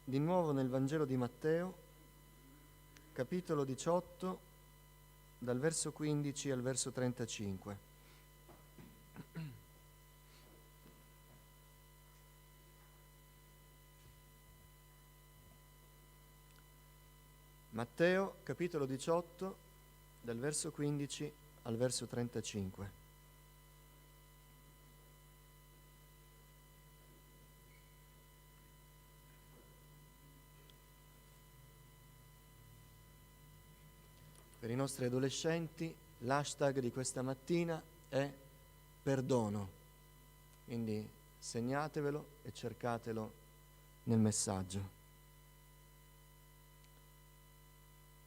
di nuovo nel Vangelo di Matteo, capitolo 18, dal verso 15 al verso 35. Matteo, capitolo 18, dal verso 15 al verso 35. Per i nostri adolescenti l'hashtag di questa mattina è perdono, quindi segnatevelo e cercatelo nel messaggio.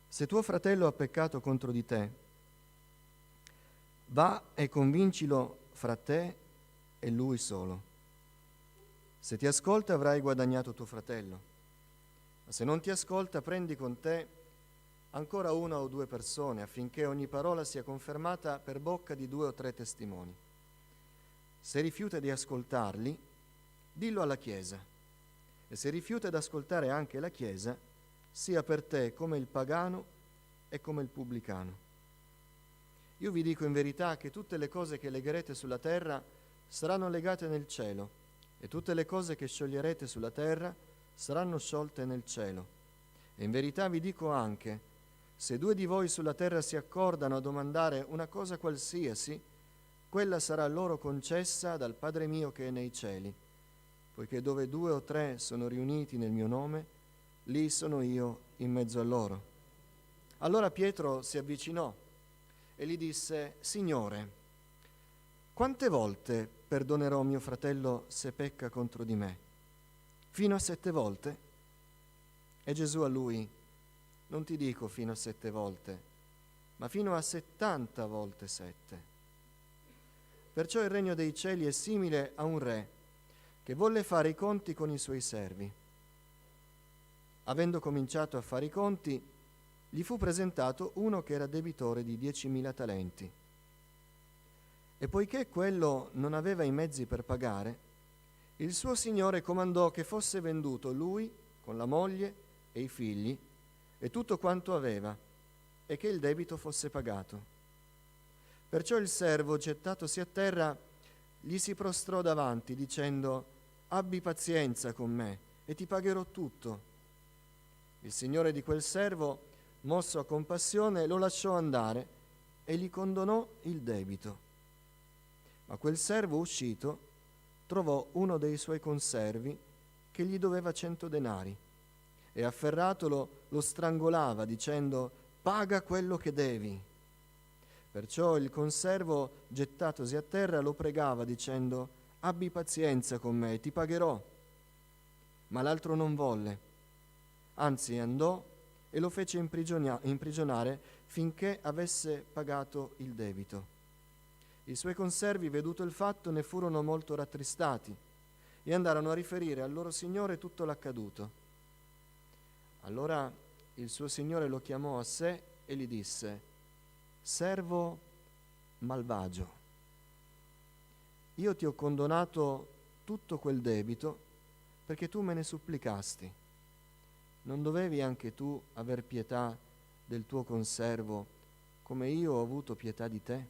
Se tuo fratello ha peccato contro di te, va e convincilo fra te e lui solo. Se ti ascolta avrai guadagnato tuo fratello, ma se non ti ascolta prendi con te ancora una o due persone, affinché ogni parola sia confermata per bocca di 2 o 3 testimoni. Se rifiuta di ascoltarli, dillo alla Chiesa, e se rifiuta di ascoltare anche la Chiesa, sia per te come il pagano e come il pubblicano. Io vi dico in verità che tutte le cose che legherete sulla terra saranno legate nel cielo, e tutte le cose che scioglierete sulla terra saranno sciolte nel cielo. E in verità vi dico anche, se 2 di voi sulla terra si accordano a domandare una cosa qualsiasi, quella sarà loro concessa dal Padre mio che è nei cieli, poiché dove 2 o 3 sono riuniti nel mio nome, lì sono io in mezzo a loro. Allora Pietro si avvicinò e gli disse: Signore, quante volte perdonerò mio fratello se pecca contro di me? Fino a 7 volte? E Gesù a lui: non ti dico fino a 7 volte, ma fino a 70 volte 7. Perciò il regno dei cieli è simile a un re che volle fare i conti con i suoi servi. Avendo cominciato a fare i conti, gli fu presentato uno che era debitore di 10.000 talenti. E poiché quello non aveva i mezzi per pagare, il suo signore comandò che fosse venduto lui con la moglie e i figli e tutto quanto aveva, e che il debito fosse pagato. Perciò il servo, gettatosi a terra, gli si prostrò davanti, dicendo: abbi pazienza con me, e ti pagherò tutto. Il signore di quel servo, mosso a compassione, lo lasciò andare e gli condonò il debito. Ma quel servo, uscito, trovò uno dei suoi conservi che gli doveva 100 denari. E afferratolo lo strangolava, dicendo: paga quello che devi. Perciò il conservo, gettatosi a terra, lo pregava, dicendo: abbi pazienza con me, ti pagherò. Ma l'altro non volle, anzi andò e lo fece imprigionare finché avesse pagato il debito. I suoi conservi, veduto il fatto, ne furono molto rattristati e andarono a riferire al loro signore tutto l'accaduto. Allora il suo signore lo chiamò a sé e gli disse: servo malvagio, io ti ho condonato tutto quel debito perché tu me ne supplicasti. Non dovevi anche tu aver pietà del tuo conservo come io ho avuto pietà di te?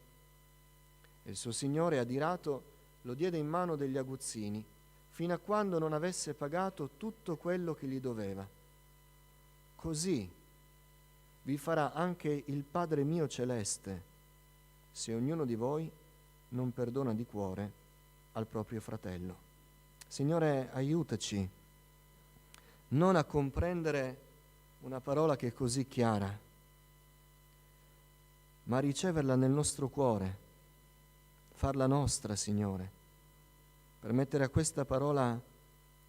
E il suo signore, adirato, lo diede in mano degli aguzzini fino a quando non avesse pagato tutto quello che gli doveva. Così vi farà anche il Padre mio celeste, se ognuno di voi non perdona di cuore al proprio fratello. Signore, aiutaci non a comprendere una parola che è così chiara, ma a riceverla nel nostro cuore, farla nostra, Signore, permettere a questa parola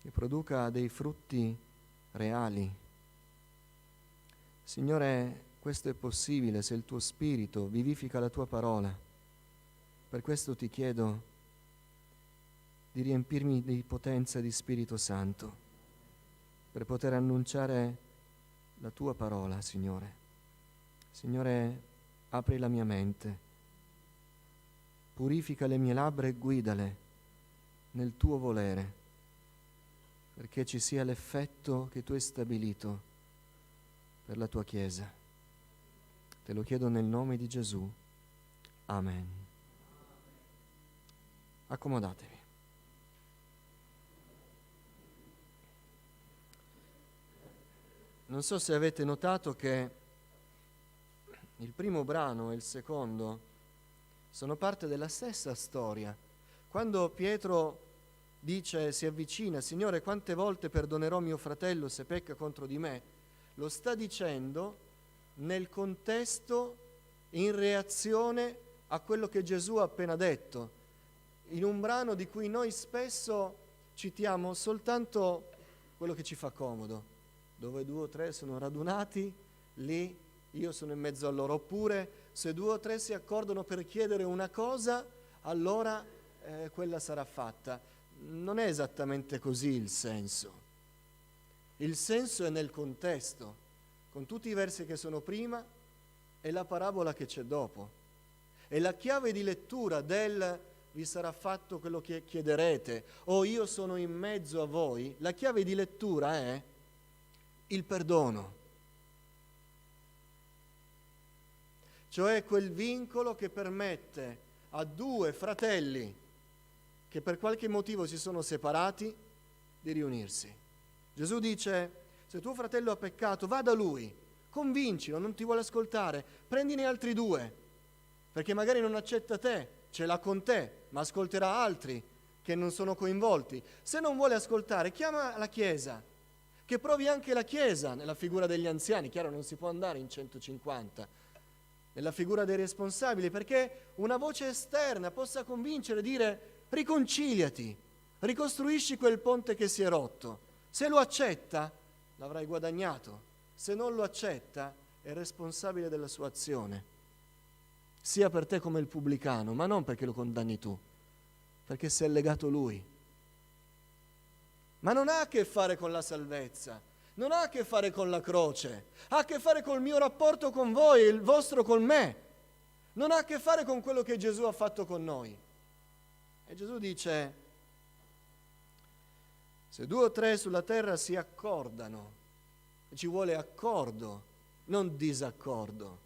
che produca dei frutti reali. Signore, questo è possibile se il tuo Spirito vivifica la tua parola. Per questo ti chiedo di riempirmi di potenza di Spirito Santo, per poter annunciare la tua parola, Signore. Signore, apri la mia mente, purifica le mie labbra e guidale nel tuo volere, perché ci sia l'effetto che tu hai stabilito per la tua Chiesa. Te lo chiedo nel nome di Gesù. Amen. Accomodatevi. Non so se avete notato che il primo brano e il secondo sono parte della stessa storia. Quando Pietro dice, si avvicina, Signore, quante volte perdonerò mio fratello se pecca contro di me? Lo sta dicendo nel contesto, in reazione a quello che Gesù ha appena detto, in un brano di cui noi spesso citiamo soltanto quello che ci fa comodo. Dove 2 o 3 sono radunati, lì io sono in mezzo a loro. Oppure se 2 o 3 si accordano per chiedere una cosa, allora quella sarà fatta. Non è esattamente così il senso. Il senso è nel contesto, con tutti i versi che sono prima e la parabola che c'è dopo. E la chiave di lettura del vi sarà fatto quello che chiederete, o io sono in mezzo a voi, la chiave di lettura è il perdono. Cioè quel vincolo che permette a 2 fratelli che per qualche motivo si sono separati di riunirsi. Gesù dice, se tuo fratello ha peccato, va da lui, convincilo, non ti vuole ascoltare, prendine altri 2, perché magari non accetta te, ce l'ha con te, ma ascolterà altri che non sono coinvolti. Se non vuole ascoltare, chiama la Chiesa, che provi anche la Chiesa nella figura degli anziani. Chiaro, non si può andare in 150, nella figura dei responsabili, perché una voce esterna possa convincere, dire riconciliati, ricostruisci quel ponte che si è rotto. Se lo accetta, l'avrai guadagnato. Se non lo accetta, è responsabile della sua azione, sia per te come il pubblicano, ma non perché lo condanni tu, perché sei legato lui. Ma non ha a che fare con la salvezza, non ha a che fare con la croce, ha a che fare col mio rapporto con voi e il vostro con me. Non ha a che fare con quello che Gesù ha fatto con noi. E Gesù dice, se 2 o 3 sulla terra si accordano, ci vuole accordo, non disaccordo.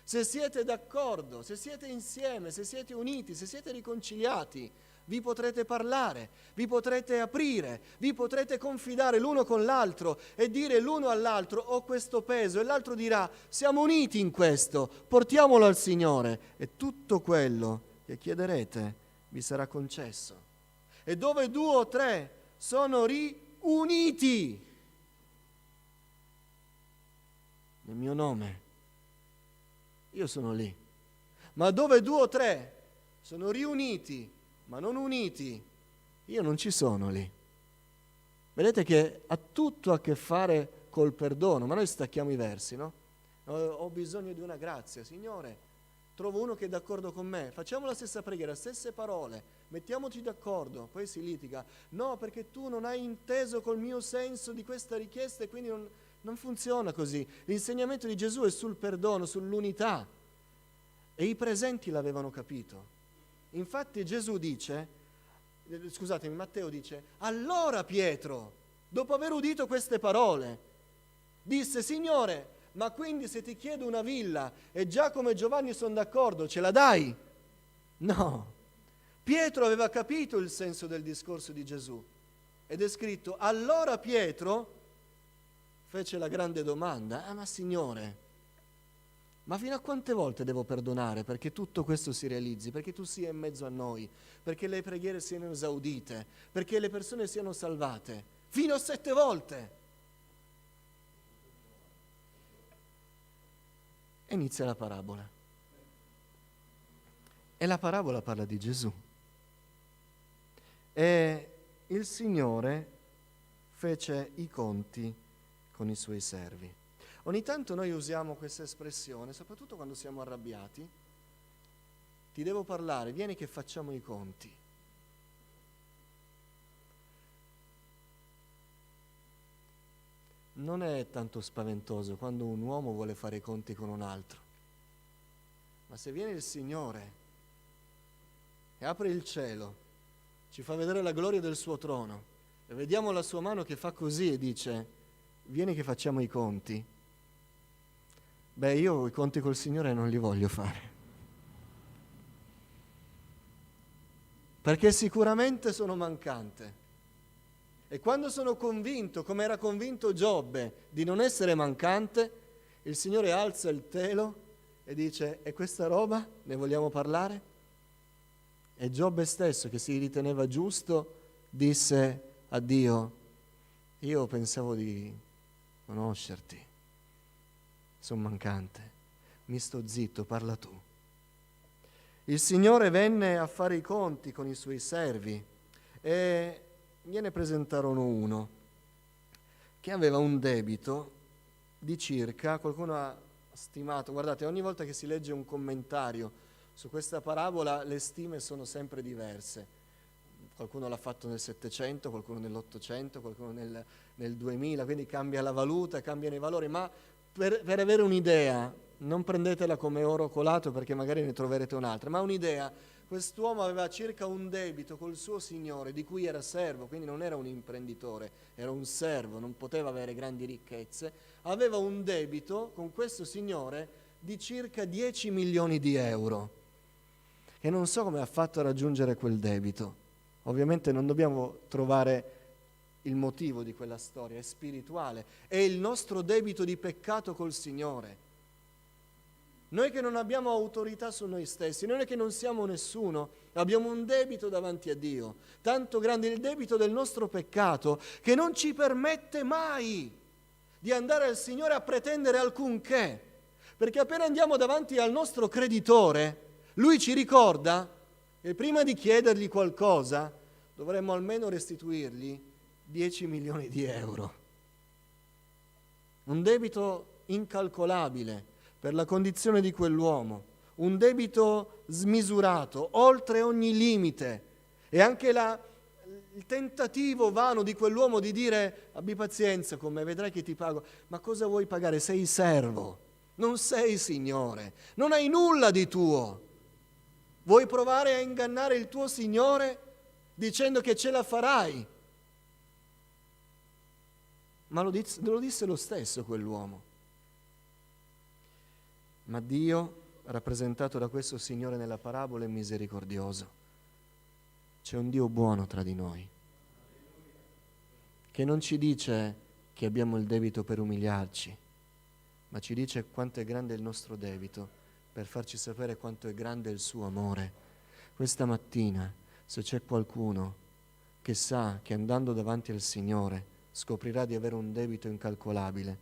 Se siete d'accordo, se siete insieme, se siete uniti, se siete riconciliati, vi potrete parlare, vi potrete aprire, vi potrete confidare l'uno con l'altro e dire l'uno all'altro ho questo peso, e l'altro dirà siamo uniti in questo, portiamolo al Signore e tutto quello che chiederete vi sarà concesso. E dove 2 o 3 sono riuniti nel mio nome, io sono lì. Ma dove 2 o 3 sono riuniti ma non uniti, io non ci sono lì. Vedete che ha tutto a che fare col perdono, ma noi stacchiamo i versi, no? Ho bisogno di una grazia, Signore, trovo uno che è d'accordo con me, facciamo la stessa preghiera, stesse parole, mettiamoci d'accordo, poi si litiga. No, perché tu non hai inteso col mio senso di questa richiesta e quindi non funziona così. L'insegnamento di Gesù è sul perdono, sull'unità, e i presenti l'avevano capito. Infatti Gesù dice, Matteo dice, allora Pietro, dopo aver udito queste parole, disse, Signore, ma quindi se ti chiedo una villa e Giacomo e Giovanni sono d'accordo, ce la dai? No. Pietro aveva capito il senso del discorso di Gesù ed è scritto, allora Pietro fece la grande domanda, ma Signore, ma fino a quante volte devo perdonare perché tutto questo si realizzi, perché tu sia in mezzo a noi, perché le preghiere siano esaudite, perché le persone siano salvate? Fino a 7 volte. E inizia la parabola. E la parabola parla di Gesù. E il Signore fece i conti con i suoi servi. Ogni tanto noi usiamo questa espressione, soprattutto quando siamo arrabbiati. Ti devo parlare, vieni che facciamo i conti. Non è tanto spaventoso quando un uomo vuole fare i conti con un altro, ma se viene il Signore e apre il cielo, ci fa vedere la gloria del suo trono e vediamo la sua mano che fa così e dice: vieni che facciamo i conti. Beh, io i conti col Signore non li voglio fare, perché sicuramente sono mancante. E quando sono convinto, come era convinto Giobbe, di non essere mancante, il Signore alza il telo e dice: e questa roba ne vogliamo parlare? E Giobbe stesso, che si riteneva giusto, disse a Dio: io pensavo di conoscerti, sono mancante, mi sto zitto, parla tu. Il Signore venne a fare i conti con i suoi servi e gliene presentarono uno che aveva un debito di circa, qualcuno ha stimato, guardate, ogni volta che si legge un commentario su questa parabola le stime sono sempre diverse. Qualcuno l'ha fatto nel 700, qualcuno nell'800, qualcuno nel 2000, quindi cambia la valuta, cambiano i valori, ma per avere un'idea, non prendetela come oro colato perché magari ne troverete un'altra, ma un'idea: quest'uomo aveva circa un debito col suo signore, di cui era servo, quindi non era un imprenditore, era un servo, non poteva avere grandi ricchezze, aveva un debito con questo signore di circa 10 milioni di euro. E non so come ha fatto a raggiungere quel debito. Ovviamente non dobbiamo trovare il motivo di quella storia, è spirituale, è il nostro debito di peccato col Signore. Noi che non abbiamo autorità su noi stessi, noi che non siamo nessuno, abbiamo un debito davanti a Dio, tanto grande il debito del nostro peccato che non ci permette mai di andare al Signore a pretendere alcunché, perché appena andiamo davanti al nostro creditore, Lui ci ricorda che prima di chiedergli qualcosa dovremmo almeno restituirgli 10 milioni di euro. Un debito incalcolabile per la condizione di quell'uomo, un debito smisurato, oltre ogni limite, e anche il tentativo vano di quell'uomo di dire: abbi pazienza con me, vedrai che ti pago. Ma cosa vuoi pagare? Sei servo, non sei Signore, non hai nulla di tuo. Vuoi provare a ingannare il tuo Signore dicendo che ce la farai? Ma lo disse lo stesso quell'uomo. Ma Dio, rappresentato da questo Signore nella parabola, è misericordioso. C'è un Dio buono tra di noi, che non ci dice che abbiamo il debito per umiliarci, ma ci dice quanto è grande il nostro debito per farci sapere quanto è grande il suo amore. Questa mattina, se c'è qualcuno che sa che andando davanti al Signore scoprirà di avere un debito incalcolabile,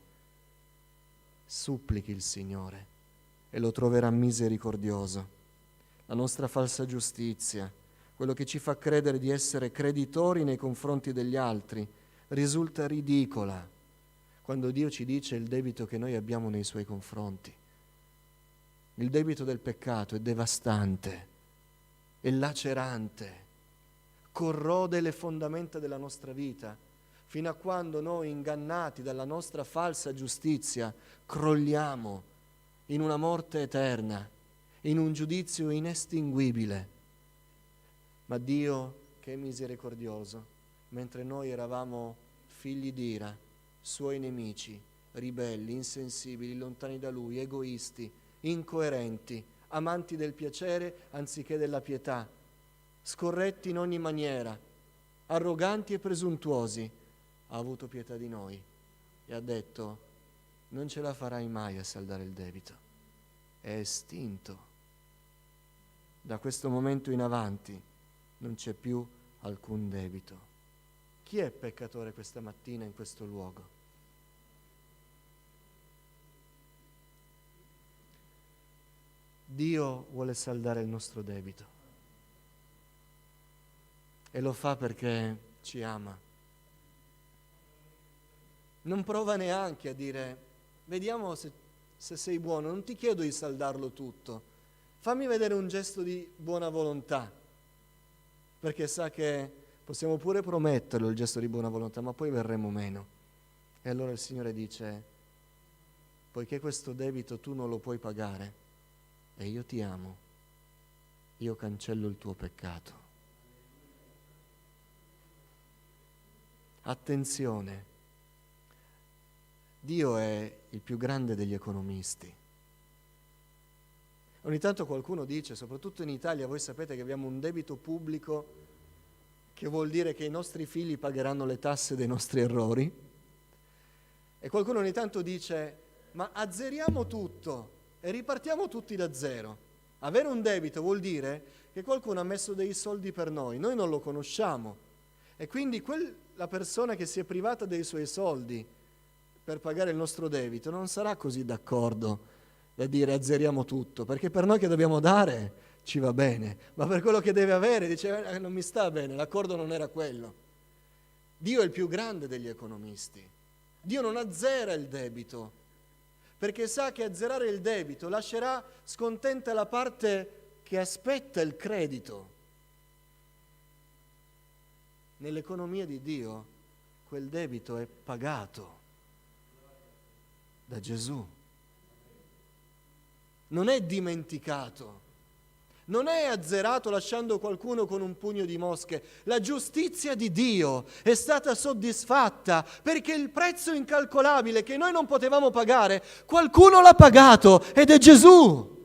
supplichi il Signore e lo troverà misericordioso. La nostra falsa giustizia, quello che ci fa credere di essere creditori nei confronti degli altri, risulta ridicola quando Dio ci dice il debito che noi abbiamo nei Suoi confronti. Il debito del peccato è devastante, è lacerante, corrode le fondamenta della nostra vita, fino a quando noi, ingannati dalla nostra falsa giustizia, crolliamo in una morte eterna, in un giudizio inestinguibile. Ma Dio, che è misericordioso, mentre noi eravamo figli d'ira, Suoi nemici, ribelli, insensibili, lontani da Lui, egoisti, incoerenti, amanti del piacere anziché della pietà, scorretti in ogni maniera, arroganti e presuntuosi, ha avuto pietà di noi e ha detto: non ce la farai mai a saldare il debito, è estinto. Da questo momento in avanti non c'è più alcun debito. Chi è peccatore questa mattina in questo luogo? Dio vuole saldare il nostro debito e lo fa perché ci ama. Non prova neanche a dire: vediamo se sei buono, non ti chiedo di saldarlo tutto, fammi vedere un gesto di buona volontà, perché sa che possiamo pure prometterlo il gesto di buona volontà, ma poi verremo meno. E allora il Signore dice: poiché questo debito tu non lo puoi pagare e io ti amo, io cancello il tuo peccato. Attenzione, Dio è il più grande degli economisti. Ogni tanto qualcuno dice, soprattutto in Italia, voi sapete che abbiamo un debito pubblico che vuol dire che i nostri figli pagheranno le tasse dei nostri errori. E qualcuno ogni tanto dice, ma azzeriamo tutto e ripartiamo tutti da zero. Avere un debito vuol dire che qualcuno ha messo dei soldi per noi non lo conosciamo. E quindi la persona che si è privata dei suoi soldi per pagare il nostro debito non sarà così d'accordo da dire azzeriamo tutto, perché per noi che dobbiamo dare ci va bene, ma per quello che deve avere dice non mi sta bene, l'accordo non era quello. Dio è il più grande degli economisti. Dio non azzera il debito, perché sa che azzerare il debito lascerà scontenta la parte che aspetta il credito. Nell'economia di Dio quel debito è pagato da Gesù. Non è dimenticato, non è azzerato lasciando qualcuno con un pugno di mosche. La giustizia di Dio è stata soddisfatta perché il prezzo incalcolabile che noi non potevamo pagare, qualcuno l'ha pagato ed è Gesù.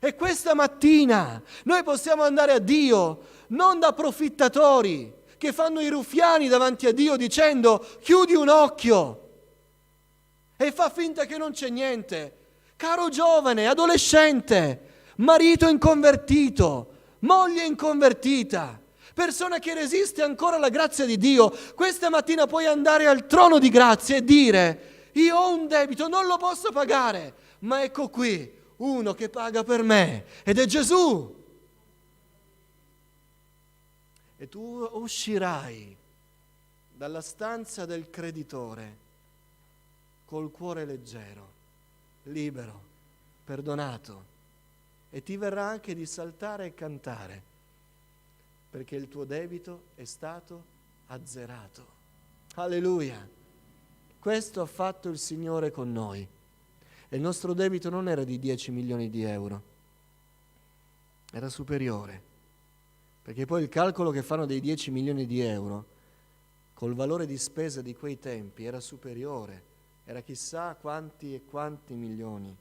E questa mattina noi possiamo andare a Dio non da profittatori che fanno i ruffiani davanti a Dio dicendo chiudi un occhio e fa finta che non c'è niente. Caro giovane, adolescente, marito inconvertito, moglie inconvertita, persona che resiste ancora alla grazia di Dio, questa mattina puoi andare al trono di grazia e dire io ho un debito, non lo posso pagare, ma ecco qui uno che paga per me ed è Gesù. E tu uscirai dalla stanza del creditore col cuore leggero, libero, perdonato, e ti verrà anche di saltare e cantare, perché il tuo debito è stato azzerato. Alleluia! Questo ha fatto il Signore con noi. E il nostro debito non era di 10 milioni di euro, era superiore, perché poi il calcolo che fanno dei 10 milioni di euro col valore di spesa di quei tempi era superiore, era chissà quanti e quanti milioni.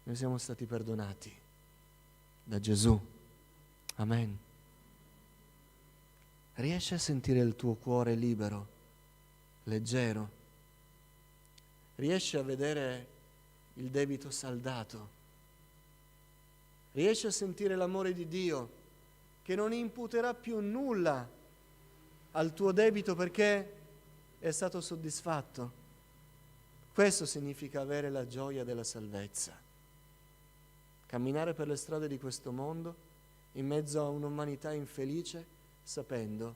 Noi siamo stati perdonati da Gesù. Amen. Riesci a sentire il tuo cuore libero, leggero? Riesci a vedere il debito saldato? Riesci a sentire l'amore di Dio che non imputerà più nulla al tuo debito perché è stato soddisfatto? Questo significa avere la gioia della salvezza. Camminare per le strade di questo mondo in mezzo a un'umanità infelice, sapendo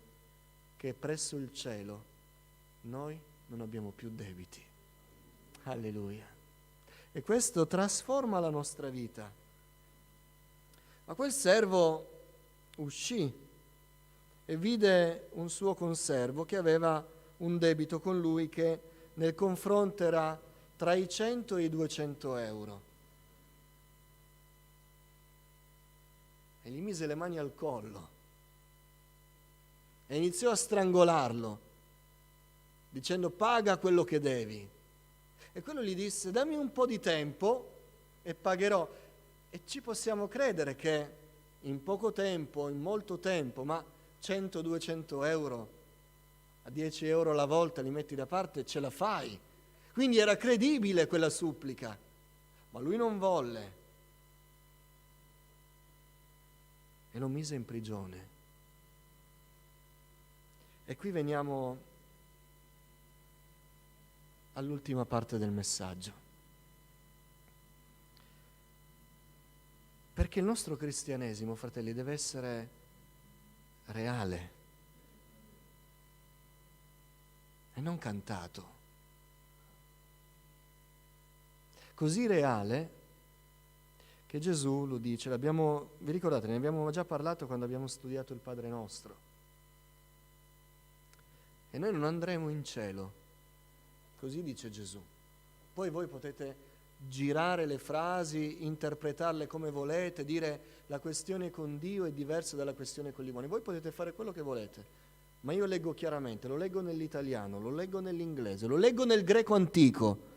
che presso il cielo noi non abbiamo più debiti. Alleluia. E questo trasforma la nostra vita. Ma quel servo uscì e vide un suo conservo che aveva un debito con lui che nel confronto era tra i 100 e i 200 euro. E gli mise le mani al collo e iniziò a strangolarlo, dicendo paga quello che devi. E quello gli disse dammi un po' di tempo e pagherò. E ci possiamo credere che in poco tempo, in molto tempo, ma 100-200 euro a 10 euro la volta li metti da parte e ce la fai. Quindi era credibile quella supplica, ma lui non volle e lo mise in prigione. E qui veniamo all'ultima parte del messaggio. Perché il nostro cristianesimo, fratelli, deve essere reale e non cantato. Così reale che Gesù lo dice, vi ricordate, ne abbiamo già parlato quando abbiamo studiato il Padre Nostro. E noi non andremo in cielo, così dice Gesù. Poi voi potete girare le frasi, interpretarle come volete, dire la questione con Dio è diversa dalla questione con gli uomini. Voi potete fare quello che volete, ma io leggo chiaramente, lo leggo nell'italiano, lo leggo nell'inglese, lo leggo nel greco antico,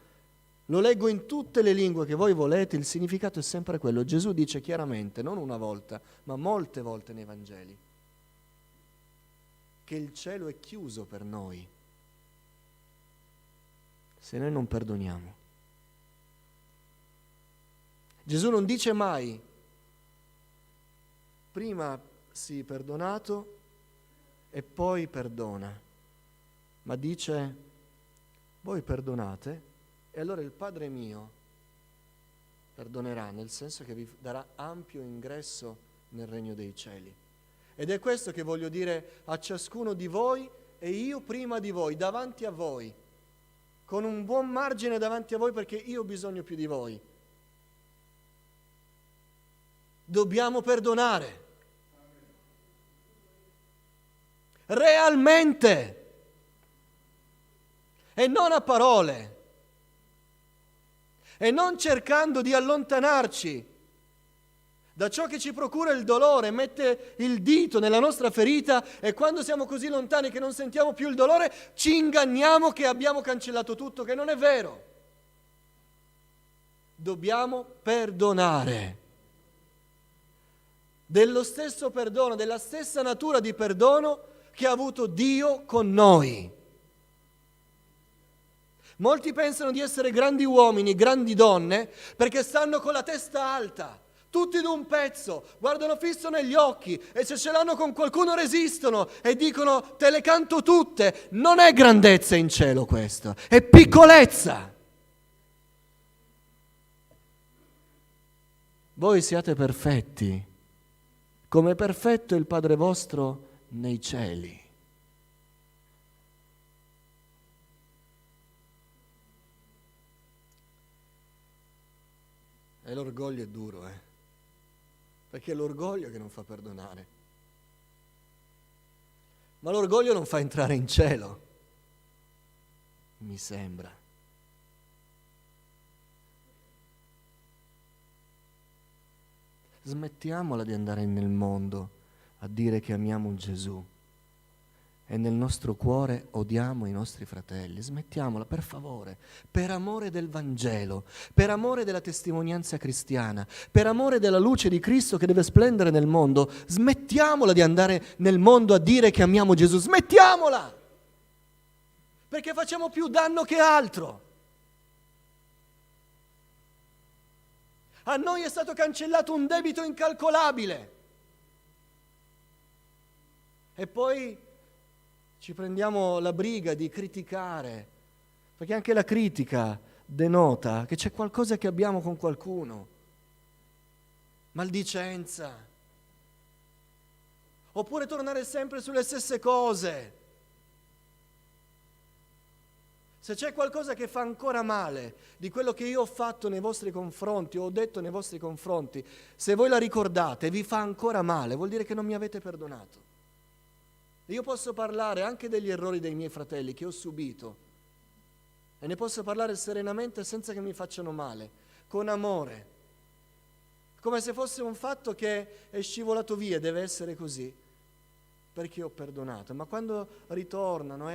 lo leggo in tutte le lingue che voi volete, il significato è sempre quello. Gesù dice chiaramente, non una volta, ma molte volte nei Vangeli, che il cielo è chiuso per noi se noi non perdoniamo. Gesù non dice mai, prima sii perdonato e poi perdona, ma dice, voi perdonate e allora il Padre mio perdonerà, nel senso che vi darà ampio ingresso nel regno dei cieli. Ed è questo che voglio dire a ciascuno di voi e io prima di voi, davanti a voi, con un buon margine davanti a voi perché io ho bisogno più di voi. Dobbiamo perdonare. Realmente. E non a parole. E non cercando di allontanarci da ciò che ci procura il dolore, mette il dito nella nostra ferita e quando siamo così lontani che non sentiamo più il dolore, ci inganniamo che abbiamo cancellato tutto, che non è vero. Dobbiamo perdonare. Dello stesso perdono, della stessa natura di perdono che ha avuto Dio con noi. Molti pensano di essere grandi uomini, grandi donne, perché stanno con la testa alta, tutti d'un pezzo, guardano fisso negli occhi e se ce l'hanno con qualcuno resistono e dicono te le canto tutte. Non è grandezza in cielo questo, è piccolezza. Voi siate perfetti, come perfetto è il Padre vostro nei cieli. E l'orgoglio è duro, perché è l'orgoglio che non fa perdonare. Ma l'orgoglio non fa entrare in cielo, mi sembra. Smettiamola di andare nel mondo a dire che amiamo Gesù e nel nostro cuore odiamo i nostri fratelli. Smettiamola, per favore, per amore del Vangelo, per amore della testimonianza cristiana, per amore della luce di Cristo che deve splendere nel mondo. Smettiamola di andare nel mondo a dire che amiamo Gesù, smettiamola! Perché facciamo più danno che altro. A noi è stato cancellato un debito incalcolabile. E poi ci prendiamo la briga di criticare, perché anche la critica denota che c'è qualcosa che abbiamo con qualcuno. Maldicenza. Oppure tornare sempre sulle stesse cose. Se c'è qualcosa che fa ancora male di quello che io ho fatto nei vostri confronti, o ho detto nei vostri confronti, se voi la ricordate e vi fa ancora male, vuol dire che non mi avete perdonato. Io posso parlare anche degli errori dei miei fratelli che ho subito e ne posso parlare serenamente senza che mi facciano male, con amore, come se fosse un fatto che è scivolato via, deve essere così, perché ho perdonato. Ma quando ritornano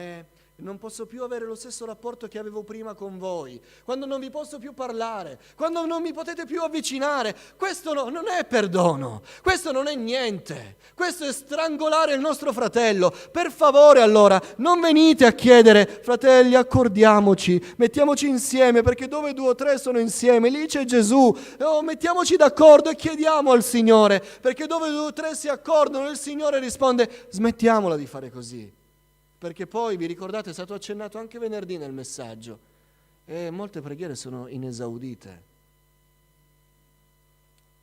non posso più avere lo stesso rapporto che avevo prima con voi, quando non vi posso più parlare, quando non mi potete più avvicinare, questo non è perdono, questo non è niente, questo è strangolare il nostro fratello. Per favore allora non venite a chiedere fratelli accordiamoci, mettiamoci insieme perché dove 2 o 3 sono insieme lì c'è Gesù, mettiamoci d'accordo e chiediamo al Signore, perché dove 2 o 3 si accordano il Signore risponde. Smettiamola di fare così. Perché poi, vi ricordate, è stato accennato anche venerdì nel messaggio, e molte preghiere sono inesaudite.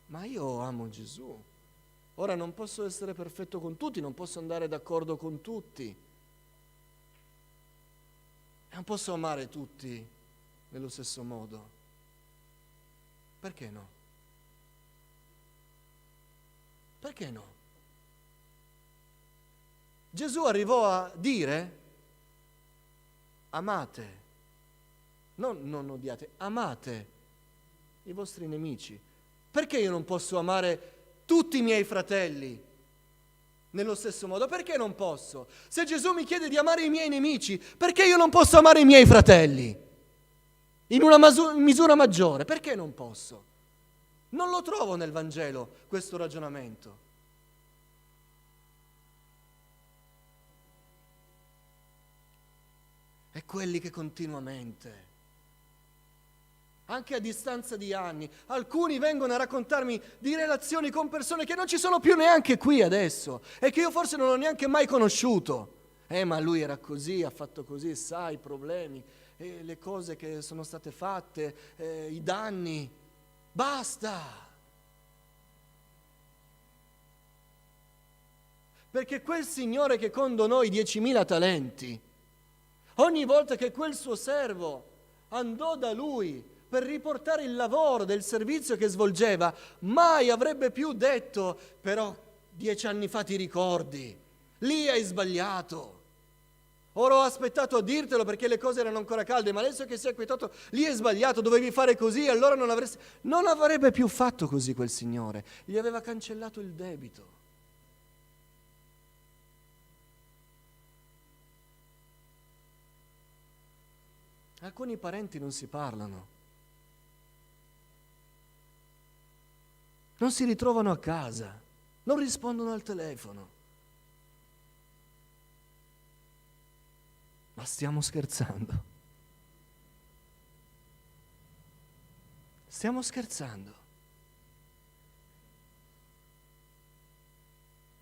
Ma io amo Gesù. Ora non posso essere perfetto con tutti, non posso andare d'accordo con tutti. E non posso amare tutti nello stesso modo. Perché no? Perché no? Gesù arrivò a dire amate, non odiate, amate i vostri nemici. Perché io non posso amare tutti i miei fratelli nello stesso modo? Perché non posso? Se Gesù mi chiede di amare i miei nemici, perché io non posso amare i miei fratelli? In una misura maggiore, perché non posso? Non lo trovo nel Vangelo questo ragionamento. E quelli che continuamente, anche a distanza di anni, alcuni vengono a raccontarmi di relazioni con persone che non ci sono più neanche qui adesso e che io forse non ho neanche mai conosciuto. Ma lui era così, ha fatto così, sai, i problemi, le cose che sono state fatte, i danni. Basta! Perché quel Signore che condonò i 10.000 talenti, ogni volta che quel suo servo andò da lui per riportare il lavoro del servizio che svolgeva, mai avrebbe più detto: però 10 anni fa ti ricordi, lì hai sbagliato. Ora ho aspettato a dirtelo perché le cose erano ancora calde, ma adesso che sei acquietato, lì hai sbagliato, dovevi fare così, allora non avrebbe più fatto così quel Signore, gli aveva cancellato il debito. Alcuni parenti non si parlano, non si ritrovano a casa, non rispondono al telefono. Ma stiamo scherzando? Stiamo scherzando?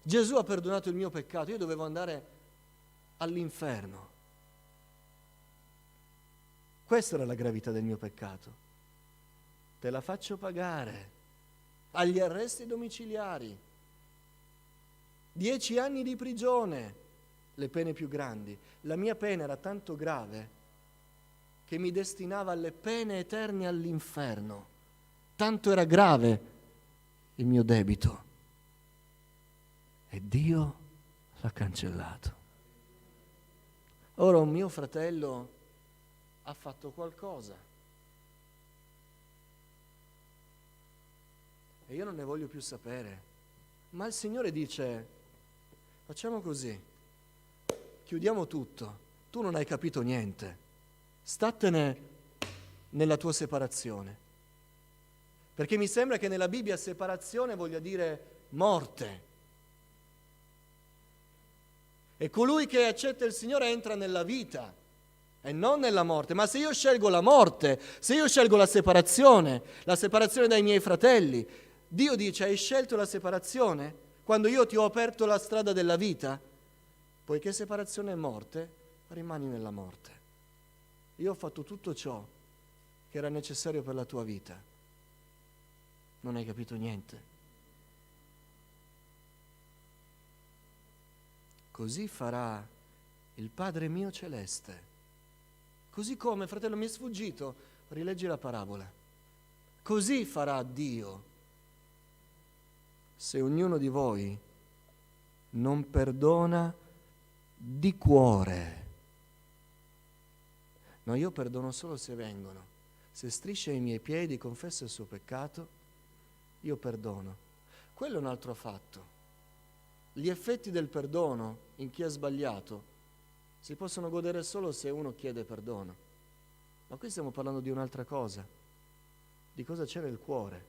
Gesù ha perdonato il mio peccato, io dovevo andare all'inferno. Questa era la gravità del mio peccato. Te la faccio pagare. Agli arresti domiciliari. 10 anni di prigione. Le pene più grandi. La mia pena era tanto grave che mi destinava alle pene eterne all'inferno. Tanto era grave il mio debito. E Dio l'ha cancellato. Ora un mio fratello ha fatto qualcosa e io non ne voglio più sapere. Ma il Signore dice: facciamo così. Chiudiamo tutto, tu non hai capito niente, statene nella tua separazione. Perché mi sembra che nella Bibbia separazione voglia dire morte. E colui che accetta il Signore entra nella vita e non nella morte. Ma se io scelgo la morte, se io scelgo la separazione dai miei fratelli, Dio dice: hai scelto la separazione quando io ti ho aperto la strada della vita? Poiché separazione è morte, rimani nella morte. Io ho fatto tutto ciò che era necessario per la tua vita. Non hai capito niente. Così farà il Padre mio celeste. Così come, fratello, mi è sfuggito, rileggi la parabola. Così farà Dio se ognuno di voi non perdona di cuore. No, io perdono solo se vengono. Se striscia i miei piedi, confessa il suo peccato, io perdono. Quello è un altro fatto. Gli effetti del perdono in chi ha sbagliato si possono godere solo se uno chiede perdono. Ma qui stiamo parlando di un'altra cosa. Di cosa c'è nel cuore.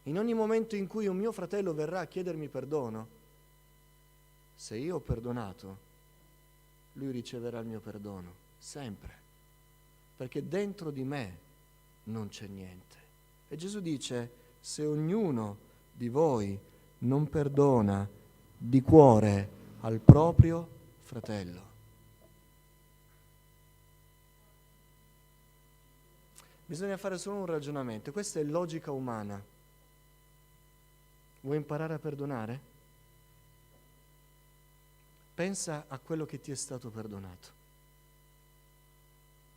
In ogni momento in cui un mio fratello verrà a chiedermi perdono, se io ho perdonato, lui riceverà il mio perdono, sempre, perché dentro di me non c'è niente. E Gesù dice: se ognuno di voi non perdona di cuore al proprio fratello. Bisogna fare solo un ragionamento, questa è logica umana. Vuoi imparare a perdonare? Pensa a quello che ti è stato perdonato.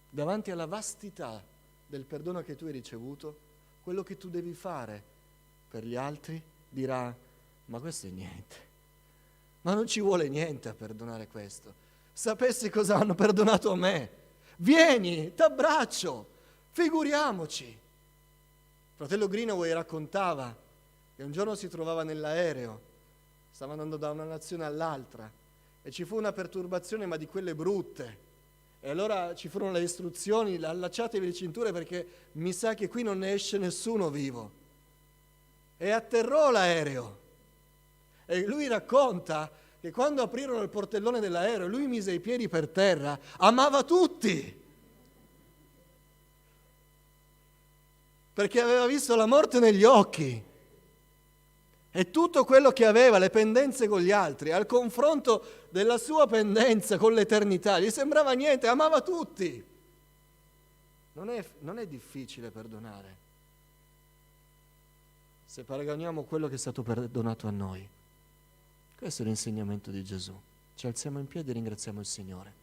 Davanti alla vastità del perdono che tu hai ricevuto, quello che tu devi fare per gli altri dirà: ma questo è niente. Ma non ci vuole niente a perdonare questo. Sapessi cosa hanno perdonato a me. Vieni, t'abbraccio, figuriamoci. Fratello Greenaway raccontava E un giorno si trovava nell'aereo, stava andando da una nazione all'altra e ci fu una perturbazione, ma di quelle brutte. E allora ci furono le istruzioni: allacciatevi le cinture perché mi sa che qui non ne esce nessuno vivo. E atterrò l'aereo. E lui racconta che quando aprirono il portellone dell'aereo, lui mise i piedi per terra, amava tutti, perché aveva visto la morte negli occhi. E tutto quello che aveva, le pendenze con gli altri, al confronto della sua pendenza con l'eternità, gli sembrava niente, amava tutti. Non è difficile perdonare, se paragoniamo quello che è stato perdonato a noi. Questo è l'insegnamento di Gesù. Ci alziamo in piedi e ringraziamo il Signore.